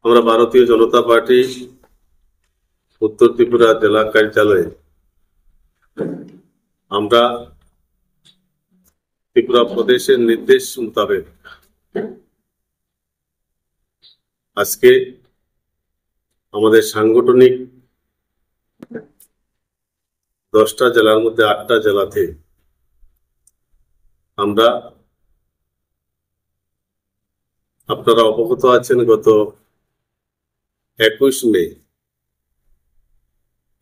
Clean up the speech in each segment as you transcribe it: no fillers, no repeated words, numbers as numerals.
আমরা ভারতীয় জনতা পার্টি উত্তর ত্রিপুরা জেলা কার্যালয়ে আমরা ত্রিপুরা প্রদেশের নির্দেশ মোতাবেক আজকে আমাদের সাংগঠনিক 10টা জেলার মধ্যে 8টা জেলাতে আমরা আপনারা অবগত আছেন গত 21 মে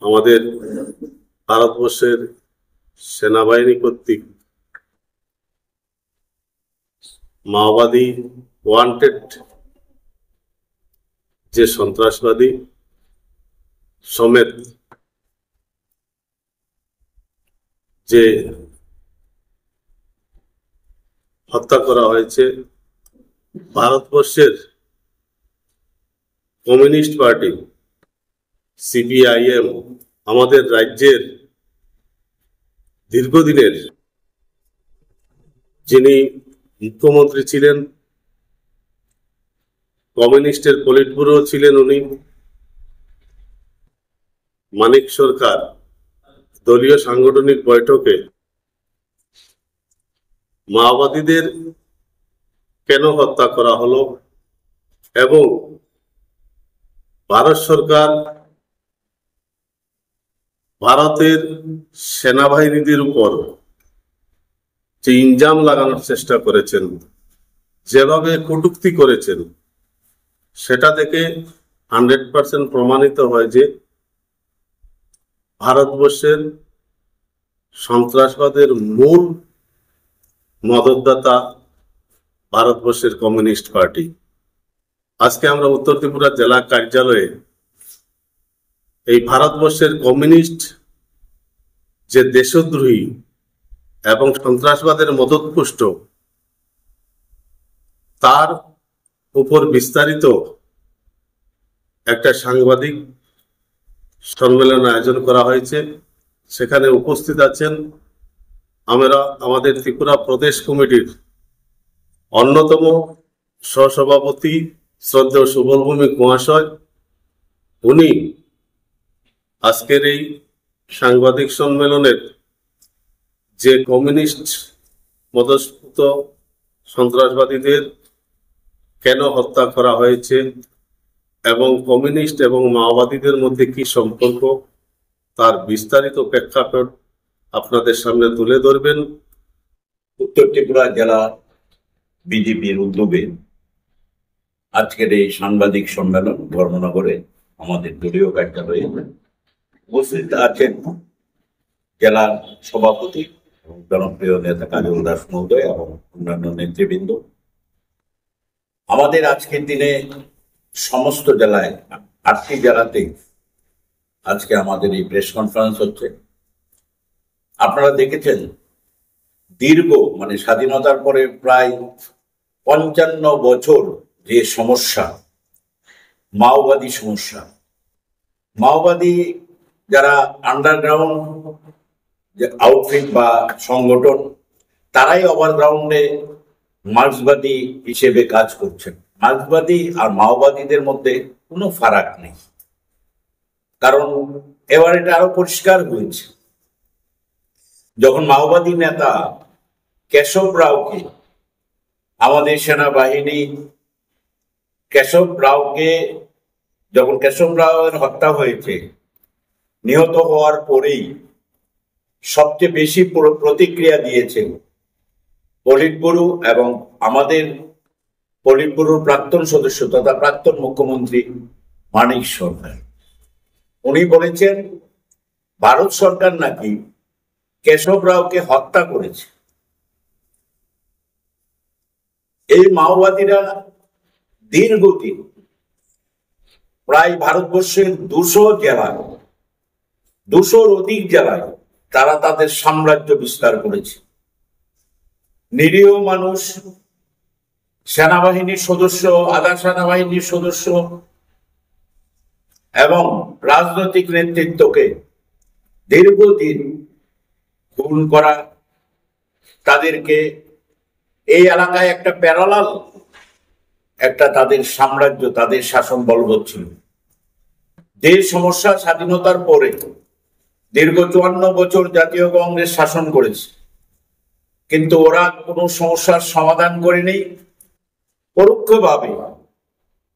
আমাদের ভারতবর্ষের সেনাবাহিনী কর্তৃক মাওবাদী ওয়ান্টেড যে সন্ত্রাসবাদী সমেত যে হত্যা করা হয়েছে ভারতবর্ষের কমিউনিস্ট পার্টি সিপিআইএম আমাদের রাজ্যের দীর্ঘদিনের যিনি মুখ্যমন্ত্রী ছিলেন, কমিউনিস্টের পলিট ব্যুরো ছিলেন উনি, মানিক সরকার দলীয় সাংগঠনিক বৈঠকে মাওবাদীদের কেন হত্যা করা হলো এবং ভারত সরকার ভারতের সেনাবাহিনীদের উপর যে ইনজাম লাগানোর চেষ্টা করেছেন, যেভাবে কটূক্তি করেছেন, সেটা থেকে 100% প্রমাণিত হয় যে ভারতবর্ষের সন্ত্রাসবাদের মূল মদতদাতা ভারতবর্ষের কমিউনিস্ট পার্টি। আজকে আমরা উত্তর ত্রিপুরা জেলা কার্যালয়ে এই ভারতবর্ষের কমিউনিস্ট যে দেশদ্রোহী এবং সন্ত্রাসবাদের মদতপুষ্ট তার উপর বিস্তারিত একটা সাংবাদিক সম্মেলন আয়োজন করা হয়েছে। সেখানে উপস্থিত আছেন আমাদের ত্রিপুরা প্রদেশ কমিটির অন্যতম সহসভাপতি শ্রদ্ধেয় সুবল ভৌমিক মহাশয়। উনি আজকের এই সাংবাদিক সম্মেলনের যে কমিউনিস্ট মদতপুষ্ট সন্ত্রাসবাদীদের কেন হত্যা করা হয়েছে এবং কমিউনিস্ট এবং মাওবাদীদের মধ্যে কি সম্পর্ক তার বিস্তারিত প্রেক্ষাপট আপনাদের সামনে তুলে ধরবেন। উত্তর ত্রিপুরা জেলা বিজেপির উদ্যোগে আজকের এই সাংবাদিক সম্মেলন ধর্মনগরে আমাদের দলীয় কার্যালয়ে উপস্থিত আছেন জেলার সভাপতি এবং জনপ্রিয় নেতা কাজল দাস মহোদয় এবং অন্যান্য নেতৃবৃন্দ। আমাদের আজকের দিনে সমস্ত জেলায় 8টি জেলাতে আজকে আমাদের এই প্রেস কনফারেন্স হচ্ছে। আপনারা দেখেছেন দীর্ঘ স্বাধীনতার পরে প্রায় 55 বছর যে সমস্যা, মাওবাদী সমস্যা, মাওবাদী যারা আন্ডারগ্রাউন্ড যে আউটফিট বা সংগঠন, তারাই ওভারগ্রাউন্ডে মার্ক্সবাদী হিসেবে কাজ করছেন। মার্ক্সবাদী আর মাওবাদীদের মধ্যে কোনো ফারাক নেই, কারণ এবার এটা আরো পরিষ্কার হয়েছে যখন মাওবাদী নেতা কেশব রাওকে আমাদের সেনাবাহিনী কেশব রাওয়ের হত্যা হয়েছে, নিহত হওয়ার পরেই সবচেয়ে বেশি প্রতিক্রিয়া দিয়েছেন পলিট ব্যুরো এবং আমাদের পলিট ব্যুরোর প্রাক্তন সদস্য তথা প্রাক্তন মুখ্যমন্ত্রী মানিক সরকার। উনি বলেছেন ভারত সরকার নাকি কেশব রাওকে হত্যা করেছে। এই মাওবাদীরা দীর্ঘদিন প্রায় ভারতবর্ষের 200-র অধিক জেলায় তারা তাদের সাম্রাজ্য বিস্তার করেছে। নিরীহ মানুষ, সেনাবাহিনীর সদস্য, আধা সেনাবাহিনীর সদস্য এবং রাজনৈতিক নেতৃত্বকে দীর্ঘদিন খুন করা, তাদেরকে এই এলাকায় একটা প্যারালাল একটা তাদের সাম্রাজ্য, তাদের শাসন বলবৎ ছিল। যে সমস্যা স্বাধীনতার পরে দীর্ঘ 54 বছর জাতীয় কংগ্রেস শাসন করেছে, কিন্তু ওরা কোনো সমস্যার সমাধান করেনি। পরোক্ষভাবে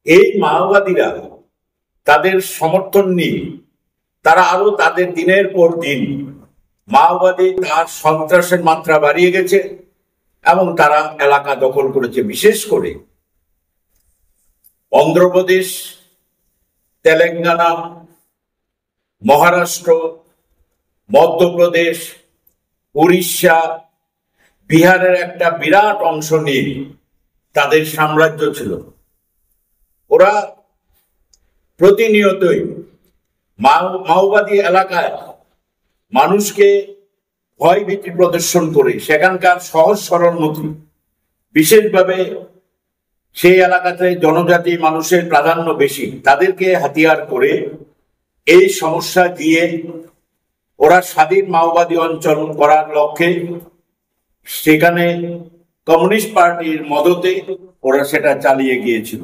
এই মাওবাদীরা তাদের সমর্থন নিয়ে তারা আরো তাদের দিনের পর দিন মাওবাদী তার সন্ত্রাসের মাত্রা বাড়িয়ে গেছে এবং তারা এলাকা দখল করেছে। বিশেষ করে অন্ধ্রপ্রদেশ, তেলেঙ্গানা, মহারাষ্ট্র, মধ্যপ্রদেশ, উড়িষ্যা, বিহারের একটা বিরাট অংশ নিয়ে তাদের সাম্রাজ্য ছিল। ওরা প্রতিনিয়তই মাওবাদী এলাকায় মানুষকে ভয় ভীতি প্রদর্শন করে সেখানকার সহজ সরল মতো, বিশেষভাবে সেই এলাকাতে জনজাতি মানুষের প্রাধান্য বেশি, তাদেরকে হাতিয়ার করে এই সমস্যা দিয়ে ওরা স্বাধীন মাওবাদী অঞ্চল করার লক্ষ্যে সেখানে কমিউনিস্ট পার্টির মদতে ওরা সেটা চালিয়ে গিয়েছিল।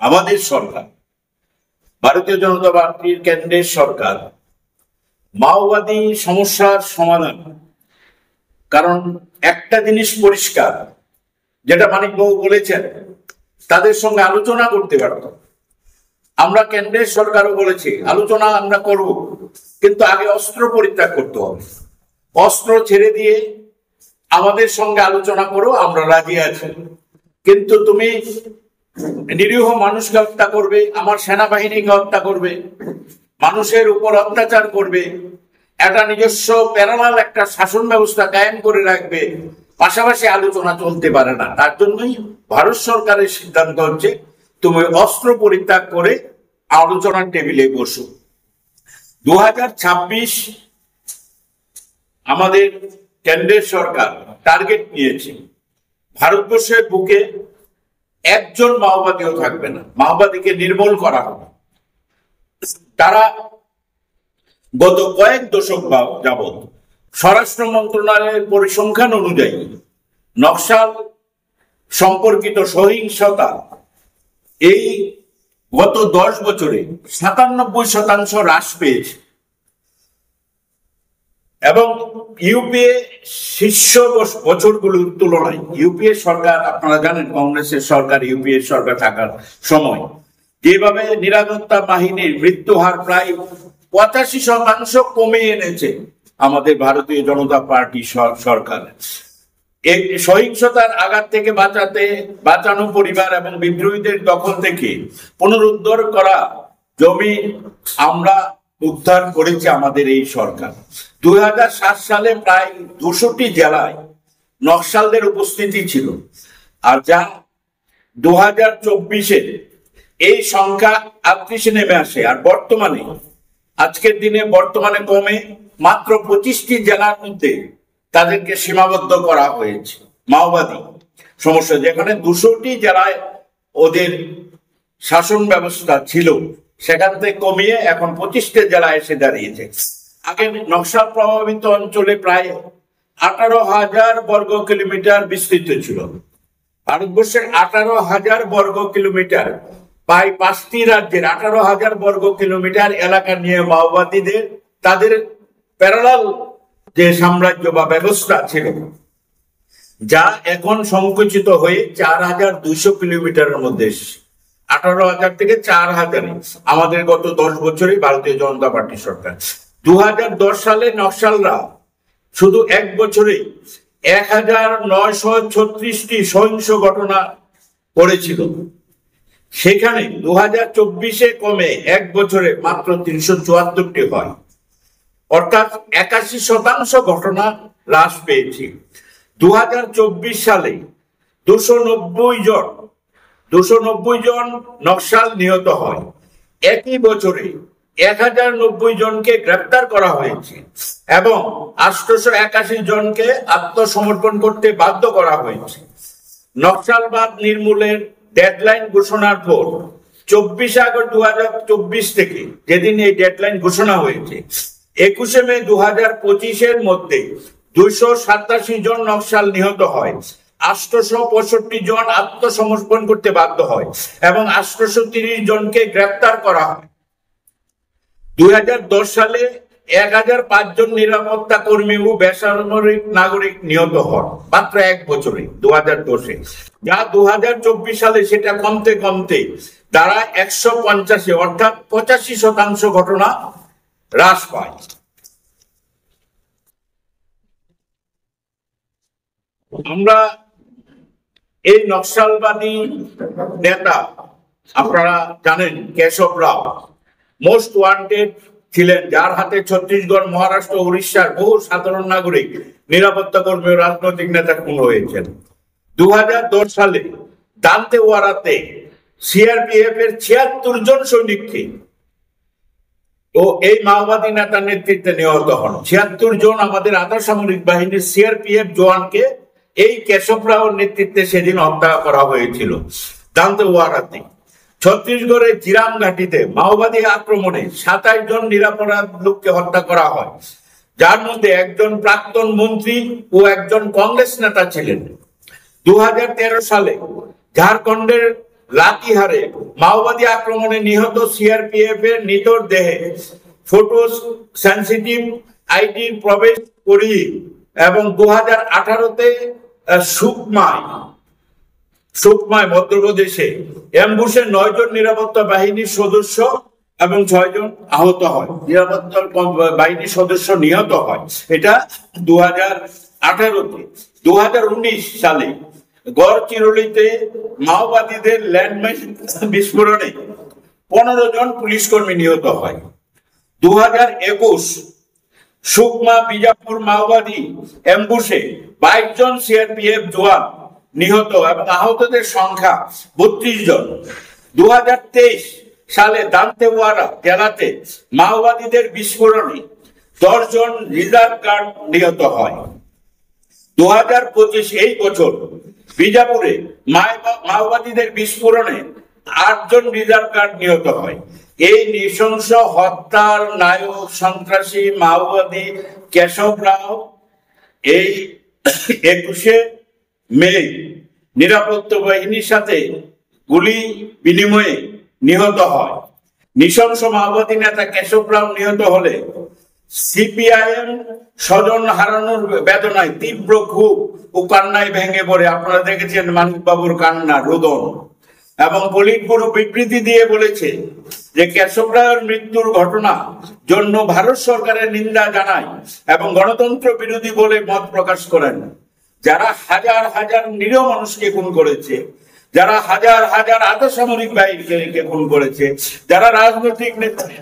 আমাদের সরকার, ভারতীয় জনতা পার্টির কেন্দ্রের সরকার, মাওবাদী সমস্যার সমাধান, কারণ একটা জিনিস পরিষ্কার, যেটা মানিকবাবু বলেছেন, তাদের সঙ্গে আলোচনা করতে পারত। আমরা কেন্দ্রের সরকারও বলেছি আলোচনা আমরা করব, কিন্তু আগে অস্ত্র পরিত্যাগ করতে হবে। অস্ত্র ছেড়ে দিয়ে আমাদের সঙ্গে আলোচনা করো, আমরা রাজি আছি। কিন্তু তুমি নিরীহ মানুষকে হত্যা করবে, আমার সেনাবাহিনীকে হত্যা করবে, মানুষের উপর অত্যাচার করবে, একটা নিজস্ব প্যারালাল একটা শাসন ব্যবস্থা কায়েম করে রাখবে, পাশাপাশি আলোচনা চলতে পারে না। তার জন্যই ভারত সরকারের সিদ্ধান্ত হচ্ছে তুমি অস্ত্র পরিত্যাগ করে আলোচনার টেবিলে বসো। 2026 আমাদের কেন্দ্রের সরকার টার্গেট নিয়েছে, ভারতবর্ষের বুকে একজন মাওবাদীও থাকবে না, মাওবাদীকে নির্মূল করা হবে। তারা গত কয়েক দশক যাবৎ স্বরাষ্ট্র মন্ত্রণালয়ের পরিসংখ্যান অনুযায়ী নকশাল সম্পর্কিত সহিংসতা এই গত 10 বছরে 97% হ্রাস পেয়েছে। এবং ইউপিএ শীর্ষ বছরগুলোর তুলনায়, ইউপিএ সরকার আপনারা জানেন কংগ্রেসের সরকার, ইউপিএ সরকার থাকার সময় যেভাবে নিরাপত্তা বাহিনীর মৃত্যু হার প্রায় 85% কমে এনেছে আমাদের ভারতীয় জনতা পার্টি সরকার। এই সহিংসতার আঘাত থেকে বাঁচানো পরিবার এবং বিদ্রোহীদের দখল থেকে পুনরুদ্ধার করা জমি আমরা উদ্ধার করেছে আমাদের এই সরকার। 2007 সালে প্রায় 200টি জেলায় নকশালদের উপস্থিতি ছিল, আর যা 2024-এ এই সংখ্যা 38-এ নেমে আসে। আর বর্তমানে আজকের দিনে কমে মাত্র 25টি জেলার মধ্যে তাদেরকে সীমাবদ্ধ করা হয়েছে মাওবাদী সমস্যা। যেখানে 200টি জেলায় ওদের শাসন ব্যবস্থা ছিল, সেখান থেকে কমিয়ে এখন 25টি জেলায় এসে দাঁড়িয়েছে। আগে নকশাল প্রভাবিত অঞ্চলে প্রায় 18,000 বর্গ কিলোমিটার বিস্তৃত ছিল। ভারতবর্ষের 18,000 বর্গ কিলোমিটার, প্রায় 5টি রাজ্যের 18,000 বর্গ কিলোমিটার এলাকা নিয়ে মাওবাদীদের তাদের প্যারালাল যে সাম্রাজ্য বা ব্যবস্থা ছিল, যা এখন সংকুচিত হয়ে 4,200 কিলোমিটারের মধ্যে, 18,000 থেকে 4,000 আমাদের গত 10 বছরে ভারতীয় জনতা পার্টি সরকার। 2010 সালে নকশালরা শুধু এক বছরে 1,936টি সহিংস ঘটনা করেছিল। সেখানে 2024-এ কমে এক বছরে মাত্র 374টি হয়, অর্থাৎ 81% ঘটনা হ্রাস পেয়েছে। 2024 সালে 290 জন নকশাল নিহত হয়। একই বছরে 1090 জনকে গ্রেপ্তার করা হয়েছে এবং 881 জনকে আত্মসমর্পণ করতে বাধ্য করা হয়েছে। নকশালবাদ নির্মূলের ডেডলাইন ঘোষণার পর 24 আগস্ট 2024 থেকে, যেদিন এই ডেডলাইন ঘোষণা হয়েছে, 21 মে 2025-এর মধ্যে 287 জন নকশাল নিহত হয় 865 জন আত্মসমর্পণ করতে বাধ্য হয় এবং 830 জনকে গ্রেপ্তার করা হয়। 2010 সালে 1005 জন নিরাপত্তা কর্মী ও বেসামরিক নাগরিক নিহত হন মাত্র এক বছরে 2010-এ, যা 2024 সালে সেটা কমতে কমতে তারা 150-এ অর্থাৎ 85% ঘটনা হ্রাস পায়। আমরা এই নকশালবাদী নেতা আপনারা জানেন কেশব রাও মোস্ট ওয়ান্টেড ছিলেন, যার হাতে ছত্তিশগড়, মহারাষ্ট্র, উড়িষ্যার বহু সাধারণ নাগরিক, নিরাপত্তা কর্মী ও রাজনৈতিক নেতা খুন হয়েছেন। 2010 সালে দান্তেওয়াড়াতে সিআরপিএফ এর 76 জন সৈনিককে ও এই মাওবাদী নেতার নেতৃত্বে নিহত হন। 76 জন আমাদের আধা সামরিক বাহিনীর সিআরপিএফ জওয়ানকে এই কেশব রাওর নেতৃত্বে সেদিন হত্যা করা হয়েছিল দান্তেওয়াড়াতে। ছত্তিশগড়ের জিরাম ঘাটিতে মাওবাদী আক্রমণে 27 জন নিরাপরাধ লোককে হত্যা করা হয়, যার মধ্যে একজন প্রাক্তন মন্ত্রী ও একজন কংগ্রেস নেতা ছিলেন। 2013 সালে ঝাড়খণ্ডের লাতিহারে মাওবাদী আক্রমণে নিহত সিআরপিএফ এর নিতর দেহে ফটো সেন্সিটিভ আইডির প্রবেশ করিয়ে এবং 2018-তে সুকমায় মধ্যপ্রদেশে অ্যাম্বুশে 9 জন নিরাপত্তা বাহিনীর সদস্য এবং 6 জন আহত হয়, নিরাপত্তা বাহিনীর সদস্য নিহত হয়। এটা 2018-তে। 2019 সালে গড়চিরোলিতে মাওবাদীদের ল্যান্ডমাইন বিস্ফোরণে 15 জন পুলিশ কর্মী নিহত হয়। 2021 সুকমা বিজাপুর মাওবাদী অ্যাম্বুশে 22 জন সিআরপিএফ জওয়ান নিহত এবং আহতদের সংখ্যা 32 জন। 2023 সালে দান্তেওয়াড়া জেলাতে মাওবাদীদের বিস্ফোরণে 10 জন রিজার্ভ গার্ড নিহত হয়। 2025 এই বছর বিজাপুরে মাওবাদীদের বিস্ফোরণে 8 জন রিজার্ভ গার্ড নিহত হয়। এই নৃশংস হত্যার নায়ক সন্ত্রাসী মাওবাদী কেশব রাও এই 21 মে নিরাপত্তা বাহিনীর সাথে গুলি বিনিময়ে নিহত হয়। নৃশংস মাওবাদী নেতা কেশব রাও নিহত হলে সিপিআইএম স্বজন হারানোর বেদনায় তীব্র ক্ষোভ ও কান্নায় ভেঙে পড়ে। আপনারা দেখেছেন মানিক বাবুর কান্না রোদন, এবং পলিট ব্যুরো বিবৃতি দিয়ে বলেছে যে কেশব রায়ের মৃত্যুর ঘটনা জন্য ভারত সরকারের নিন্দা জানায় এবং গণতন্ত্র বিরোধী বলে মত প্রকাশ করেন। যারা হাজার হাজার নিরীহ মানুষকে খুন করেছে, যারা হাজার হাজার আধা সামরিক বাহিনীকে খুন করেছে, যারা রাজনৈতিক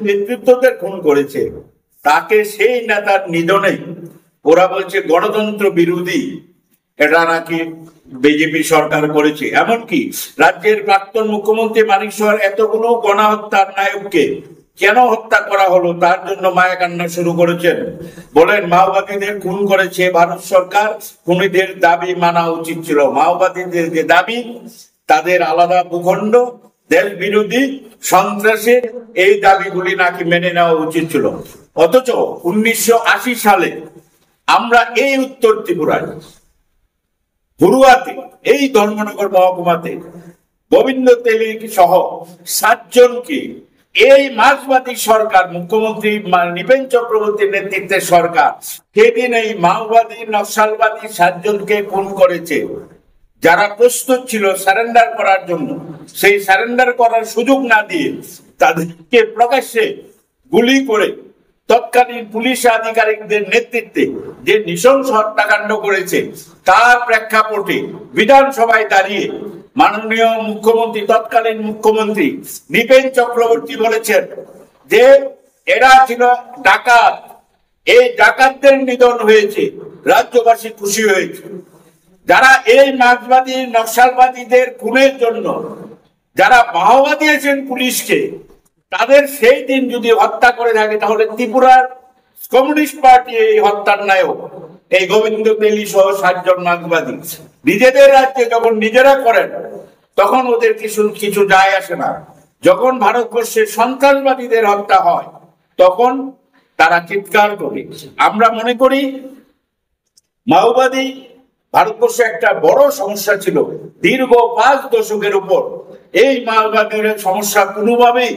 নেতৃত্বদের খুন করেছে, তাকে সেই নেতার নিধনে ওরা বলছে গণতন্ত্র বিরোধী। এটা নাকি বিজেপি সরকার করেছে। এমনকি রাজ্যের প্রাক্তন মুখ্যমন্ত্রী মানিক সাহার এতগুলো গণহত্যার নায়ককে কেন হত্যা করা হলো তার জন্য মায়া কান্না শুরু করেছেন। বলেন মাওবাদীদের খুন করেছে ভারত সরকার, খুনিদের দাবি মানা উচিত ছিল। মাওবাদীদের যে দাবি, তাদের আলাদা ভূখণ্ড, দেশ বিরোধী, সন্ত্রাসী, এই দাবিগুলি নাকি মেনে নেওয়া উচিত ছিল। অথচ 1980 সালে আমরা এই উত্তর ত্রিপুরায় হুরুয়াতে, এই ধর্মনগর মহকুমাতে গোবিন্দ তেলিক সহ 7 জনকে এই মার্ক্সবাদী সরকার, মুখ্যমন্ত্রী নৃপেন চক্রবর্তীর নেতৃত্বের সরকার সেদিন এই মাওবাদী নকশালবাদী 7 জনকে খুন করেছে, যারা প্রস্তুত ছিল সারেন্ডার করার জন্য। সেই সারেন্ডার করার সুযোগ না দিয়ে তাদেরকে প্রকাশ্যে গুলি করে তৎকালীন পুলিশ আধিকারিকদের নেতৃত্বে যে নৃশংস হত্যাকাণ্ড করেছে, তার প্রেক্ষাপটে বিধানসভায় দাঁড়িয়ে মাননীয় মুখ্যমন্ত্রী, তৎকালীন মুখ্যমন্ত্রী নৃপেন চক্রবর্তী বলেছেন যে এরা ছিল ডাকাত, এই ডাকাতদের নিধন হয়েছে, রাজ্যবাসী খুশি হয়েছে। যারা এই মার্ক্সবাদী নকশালবাদীদের খুনের জন্য যারা বাহবা দিয়েছেন পুলিশকে, তাদের সেই দিন যদি হত্যা করে থাকে, তাহলে ত্রিপুরার কমিউনিস্ট পার্টি এই হত্যার নায়ক এই গোবিন্দ তেলি সহ 7 জন মার্ক্সবাদী নিজেদের রাজ্যে যখন নিজেরা করেন, তখন ওদের কিছু যায় আসে না। যখন ভারতবর্ষে সন্ত্রাসবাদীদের হত্যা হয়, তখন তারা চিৎকার করে। আমরা মনে করি মাওবাদী ভারতবর্ষে একটা বড় সমস্যা ছিল দীর্ঘ 5 দশকের উপর। এই মাওবাদের সমস্যা কোনোভাবেই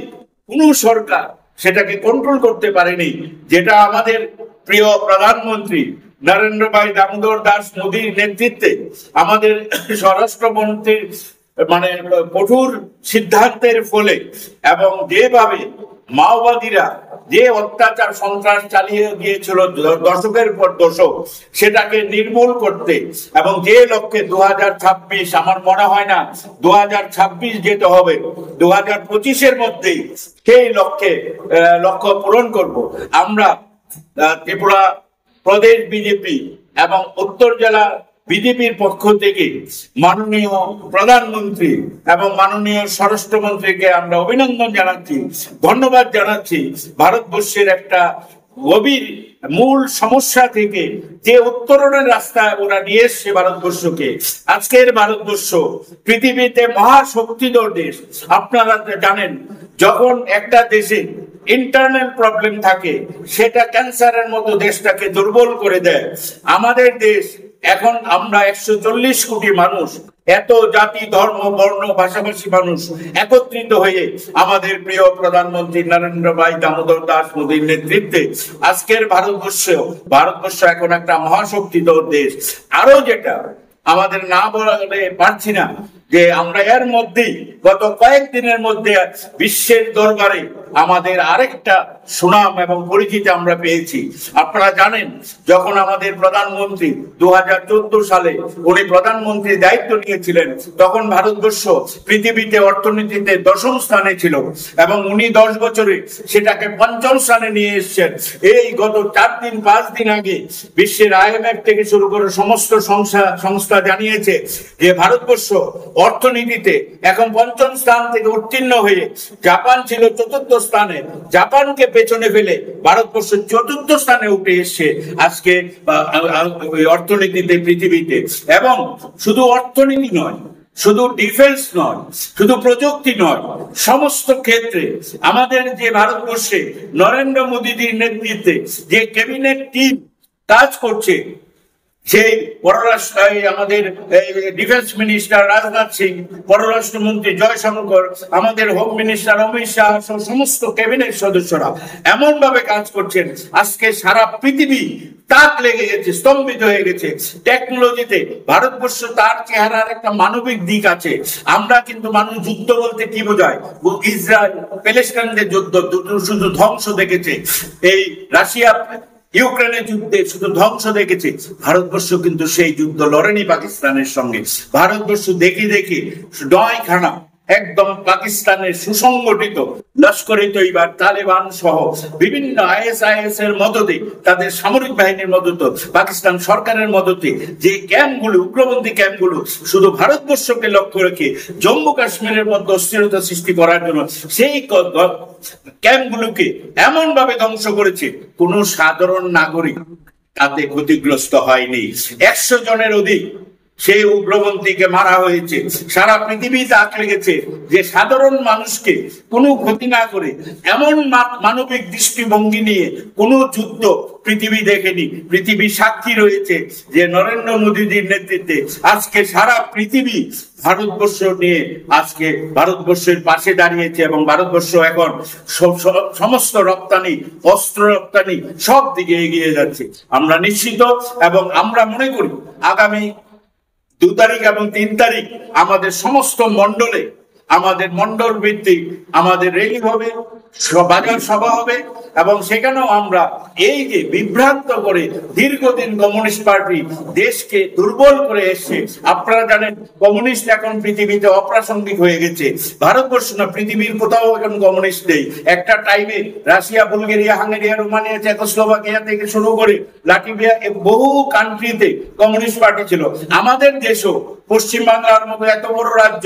কোন সরকার সেটাকে কন্ট্রোল করতে পারেনি, যেটা আমাদের প্রিয় প্রধানমন্ত্রী নরেন্দ্র ভাই দামোদর দাস মোদীর নেতৃত্বে আমাদের স্বরাষ্ট্রমন্ত্রীর মানে কঠোর সিদ্ধান্তের ফলে এবং যেভাবে মাওবাদীরা যে অত্যাচার সন্ত্রাস চালিয়ে গিয়েছিল দশকের পর দশক, সেটাকে নির্মূল করতে এবং যে লক্ষ্যে 2026, আমার মনে হয় না 2026 যেতে হবে, 2025-এর মধ্যেই সেই লক্ষ্য পূরণ করব। আমরা ত্রিপুরা প্রদেশ বিজেপি এবং উত্তর জেলা বিজেপির পক্ষ থেকে মাননীয় প্রধানমন্ত্রী এবং মাননীয় স্বরাষ্ট্রমন্ত্রীকে আমরা অভিনন্দন জানাচ্ছি, ধন্যবাদ জানাচ্ছি। ভারতবর্ষের একটা গভীর মূল সমস্যা থেকে যে উত্তরণের রাস্তায় ওরা নিয়ে এসছে ভারতবর্ষকে। আজকের ভারতবর্ষ পৃথিবীতে মহাশক্তিধর দেশ। আপনারা জানেন, যখন একটা দেশে ইন্টারনাল প্রবলেম থাকে সেটা ক্যান্সারের মতো দেশটাকে দুর্বল করে দেয়। আমাদের দেশ এখন আমরা 140 কোটি মানুষ, এত জাতি ধর্ম বর্ণ ভাষাভাষী মানুষ একত্রিত হয়ে আমাদের প্রিয় প্রধানমন্ত্রী নরেন্দ্র ভাই দামোদর দাস মোদীর নেতৃত্বে আজকের ভারতবর্ষ এখন একটা মহাশক্তিধর দেশ। আরো যেটা আমাদের না বলে পারছি না, যে আমরা এর মধ্যেই গত কয়েকদিনের মধ্যে বিশ্বের দরবারে আমাদের আরেকটা সুনাম এবং পরিচিতি আমরা পেয়েছি। আপনারা জানেন, যখন আমাদের প্রধানমন্ত্রী 2014 সালে উনি প্রধানমন্ত্রীর দায়িত্ব নিয়েছিলেন, তখন ভারতবর্ষ পৃথিবীতে অর্থনীতিতে 10ম স্থানে ছিল এবং উনি 10 বছরে সেটাকে 5ম স্থানে নিয়ে এসেছেন। এই গত 4-5 দিন আগে বিশ্বের IMF থেকে শুরু করে সমস্ত সংস্থা জানিয়েছে যে ভারতবর্ষ অর্থনীতিতে এখন 5ম স্থান থেকে উত্তীর্ণ হয়ে, জাপান ছিল 4র্থ স্থানে, জাপানকে পেছনে ফেলে ভারতবর্ষ 4র্থ স্থানে উঠে এসছে আজকে অর্থনীতিতে পৃথিবীতে। এবং শুধু অর্থনীতি নয়, শুধু ডিফেন্স নয়, শুধু প্রযুক্তি নয়, সমস্ত ক্ষেত্রে আমাদের যে ভারতবর্ষে নরেন্দ্র মোদীজির নেতৃত্বে যে ক্যাবিনেট টিম কাজ করছে, সেই পররাষ্ট্র আমাদের ডিফেন্স মিনিস্টার রাজনাথ সিং, পররাষ্ট্রমন্ত্রী জয়শঙ্কর, আমাদের হোম মিনিস্টার অমিত শাহ, সমস্ত ক্যাবিনেট সদস্যরা এমন ভাবে কাজ করছেন, আজকে সারা পৃথিবী তাক লেগে গেছে, স্তম্ভিত হয়ে গেছে। টেকনোলজিতে ভারতবর্ষ তার চেহারার একটা মানবিক দিক আছে। আমরা কিন্তু মানুষ যুদ্ধ বলতে কি বোঝায়, ইসরায়েল প্যালেস্টাইনের যুদ্ধ শুধু ধ্বংস দেখেছে, এই রাশিয়া ইউক্রেনের যুদ্ধে শুধু ধ্বংস দেখেছে। ভারতবর্ষ কিন্তু সেই যুদ্ধ লড়েনি পাকিস্তানের সঙ্গে। ভারতবর্ষ দেখি নয়খানা একদম পাকিস্তানের সুসংগঠিত লস্করে তৈবার, তালেবান সহ বিভিন্ন ISIS এর মদতে, তাদের সামরিক বাহিনীর মদতে, পাকিস্তান সরকারের মদতে যে ক্যাম্পগুলো, উগ্রপন্থী ক্যাম্পগুলো শুধু ভারতবর্ষকে লক্ষ্য রেখে জম্মু কাশ্মীরের মধ্যে অস্থিরতা সৃষ্টি করার জন্য সেই ক্যাম্পগুলোকে এমন ভাবে ধ্বংস করেছে, কোন সাধারণ নাগরিক তাতে ক্ষতিগ্রস্ত হয়নি। 100 জনের অধিক সেই উগ্রপন্থীকে মারা হয়েছে। সারা পৃথিবীতে আঁক লেগেছে যে সাধারণ মানুষকে কোনো ক্ষতি না করে এমন মানবিক দৃষ্টিভঙ্গি নিয়ে কোনো যুদ্ধ পৃথিবী দেখেনি। পৃথিবী সাক্ষী রয়েছে যে নরেন্দ্র মোদীজির নেতৃত্বে আজকে সারা পৃথিবী ভারতবর্ষ নিয়ে আজকে ভারতবর্ষের পাশে দাঁড়িয়েছে এবং ভারতবর্ষ এখন সমস্ত রপ্তানি, অস্ত্র রপ্তানি সব দিকে এগিয়ে যাচ্ছে। আমরা নিশ্চিত এবং আমরা মনে করি আগামী 2 তারিখ এবং 3 তারিখ আমাদের সমস্ত মন্ডলে, আমাদের মন্ডল ভিত্তিক আমাদের র্যালি হবে, বাজার সভা হবে এবং সেখানেও আমরা এই যে বিভ্রান্ত করে দীর্ঘদিন কমিউনিস্ট পার্টি দেশকে দুর্বল করে এসছে। আপনারা জানেন কমিউনিস্ট এখন পৃথিবীতে অপ্রাসঙ্গিক হয়ে গেছে। ভারতবর্ষ না, পৃথিবীর কোথাও এখন কমিউনিস্ট নেই। একটা টাইমে রাশিয়া, বুলগেরিয়া, হাঙ্গেরিয়া, রোমানিয়া, চেকোস্লোভাকিয়া থেকে শুরু করে লাটভিয়া, বহু কান্ট্রিতে কমিউনিস্ট পার্টি ছিল। আমাদের দেশও পশ্চিমবাংলার মতো এত বড় রাজ্য,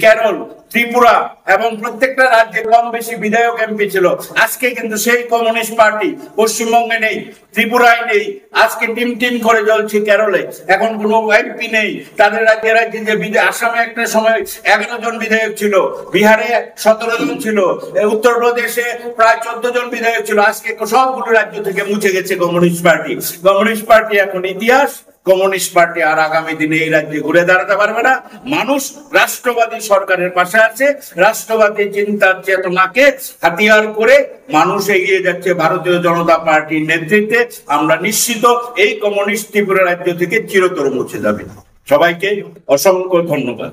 কেরল, ত্রিপুরা এবং প্রত্যেকটা রাজ্যে কম বেশি বিধায়ক এমপি ছিল। আজকে কিন্তু সেই কমিউনিস্ট পার্টি পশ্চিমবঙ্গে নেই, ত্রিপুরায় নেই। আজকে টিম করে চলছে কেরলে, এখন কোনো এমপি নেই। তাদের রাজ্যে যে আসামে একটা সময় 11 জন বিধায়ক ছিল, বিহারে 17 জন ছিল, উত্তরপ্রদেশে প্রায় 14 জন বিধায়ক ছিল। আজকে সবগুলো রাজ্য থেকে মুছে গেছে কমিউনিস্ট পার্টি। কমিউনিস্ট পার্টি এখন ইতিহাস, কমিউনিস্ট পার্টি আর আগামী দিনে এই রাজ্যে ঘুরে দাঁড়াতে পারবে না। মানুষ রাষ্ট্রবাদী সরকারের পাশে আছে, রাষ্ট্রবাদী চিন্তার চেতনাকে হাতিয়ার করে মানুষ এগিয়ে যাচ্ছে ভারতীয় জনতা পার্টির নেতৃত্বে। আমরা নিশ্চিত এই কমিউনিস্ট ত্রিপুরা রাজ্য থেকে চিরতরে মুছে যাবে। সবাইকে অসংখ্য ধন্যবাদ।